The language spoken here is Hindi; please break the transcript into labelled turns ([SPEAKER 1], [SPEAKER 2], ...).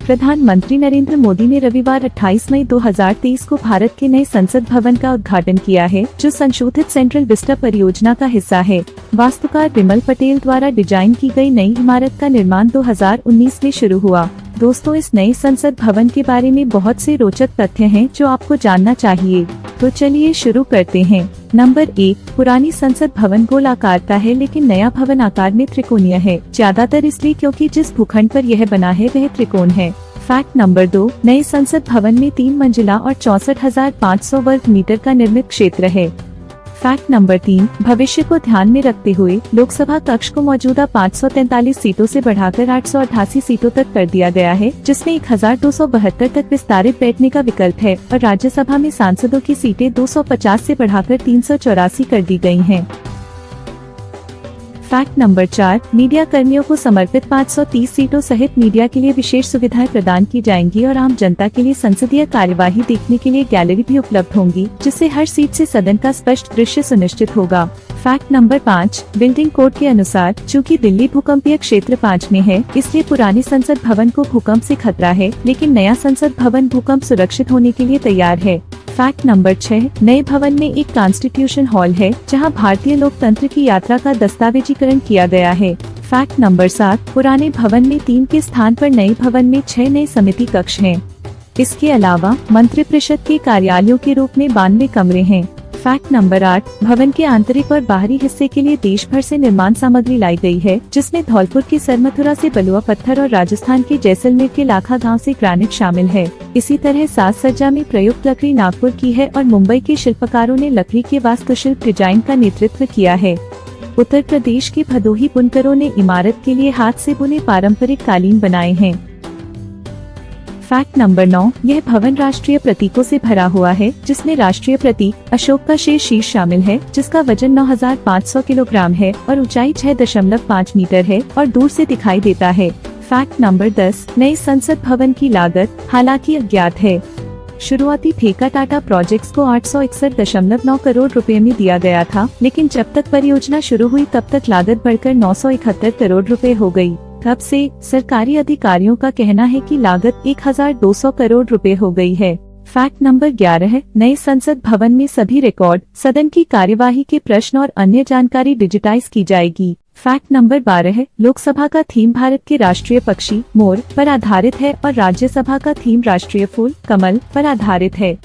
[SPEAKER 1] प्रधानमंत्री नरेंद्र मोदी ने रविवार 28 मई 2023 को भारत के नए संसद भवन का उद्घाटन किया है, जो संशोधित सेंट्रल विस्टा परियोजना का हिस्सा है। वास्तुकार विमल पटेल द्वारा डिजाइन की गई नई इमारत का निर्माण 2019 में शुरू हुआ। दोस्तों, इस नए संसद भवन के बारे में बहुत से रोचक तथ्य हैं जो आपको जानना चाहिए। तो चलिए शुरू करते हैं। नंबर 1, पुरानी संसद भवन गोलाकार का है, लेकिन नया भवन आकार में त्रिकोणीय है। ज्यादातर इसलिए क्योंकि जिस भूखंड पर यह बना है वह त्रिकोण है। फैक्ट नंबर 2, नए संसद भवन में 3 मंजिला और 64,500 वर्ग मीटर का निर्मित क्षेत्र है। फैक्ट नंबर 3, भविष्य को ध्यान में रखते हुए लोकसभा कक्ष को मौजूदा 543 सीटों से बढ़ाकर 888 सीटों तक कर दिया गया है, जिसमें 1272 तक विस्तारित बैठने का विकल्प है और राज्यसभा में सांसदों की सीटें 250 से बढ़ाकर 384 कर दी गई हैं। फैक्ट नंबर 4, मीडिया कर्मियों को समर्पित 530 सीटों सहित मीडिया के लिए विशेष सुविधाएं प्रदान की जाएंगी और आम जनता के लिए संसदीय कार्यवाही देखने के लिए गैलरी भी उपलब्ध होंगी, जिससे हर सीट से सदन का स्पष्ट दृश्य सुनिश्चित होगा। फैक्ट नंबर 5, बिल्डिंग कोड के अनुसार चूंकि दिल्ली भूकंपीय क्षेत्र 5 में है, इसलिए पुरानी संसद भवन को भूकंप से खतरा है, लेकिन नया संसद भवन भूकंप सुरक्षित होने के लिए तैयार है। फैक्ट नंबर 6, नए भवन में एक कॉन्स्टिट्यूशन हॉल है, जहां भारतीय लोकतंत्र की यात्रा का दस्तावेजीकरण किया गया है। फैक्ट नंबर 7, पुराने भवन में 3 के स्थान पर नए भवन में 6 नए समिति कक्ष हैं। इसके अलावा मंत्रिपरिषद के कार्यालयों के रूप में 92 कमरे हैं। फैक्ट नंबर 8, भवन के आंतरिक और बाहरी हिस्से के लिए देश भर से निर्माण सामग्री लाई गई है, जिसमें धौलपुर की सरमथुरा से बलुआ पत्थर और राजस्थान के जैसलमेर के लाखा गांव से ग्रेनाइट शामिल है। इसी तरह साज सज्जा में प्रयुक्त लकड़ी नागपुर की है और मुंबई के शिल्पकारों ने लकड़ी के वास्तुशिल्प डिजाइन का नेतृत्व किया है। उत्तर प्रदेश के भदोही बुनकरों ने इमारत के लिए हाथ से बुने पारंपरिक कालीन बनाए हैं। फैक्ट नंबर 9, यह भवन राष्ट्रीय प्रतीकों से भरा हुआ है, जिसमें राष्ट्रीय प्रतीक अशोक का शीर्ष शामिल है, जिसका वजन 9,500 किलोग्राम है और ऊंचाई 6.5 मीटर है और दूर से दिखाई देता है। फैक्ट नंबर 10, नए संसद भवन की लागत हालांकि अज्ञात है। शुरुआती ठेका टाटा प्रोजेक्ट्स को 861.9 करोड़ रुपए में दिया गया था, लेकिन जब तक परियोजना शुरू हुई तब तक लागत बढ़कर 971 करोड़ रुपए हो गई। तब से सरकारी अधिकारियों का कहना है कि लागत 1,200 करोड़ रुपए हो गई है। फैक्ट नंबर 11, नए संसद भवन में सभी रिकॉर्ड, सदन की कार्यवाही के प्रश्न और अन्य जानकारी डिजिटाइज की जाएगी। फैक्ट नंबर 12, लोकसभा का थीम भारत के राष्ट्रीय पक्षी मोर पर आधारित है और राज्यसभा का थीम राष्ट्रीय फूल कमल पर आधारित है।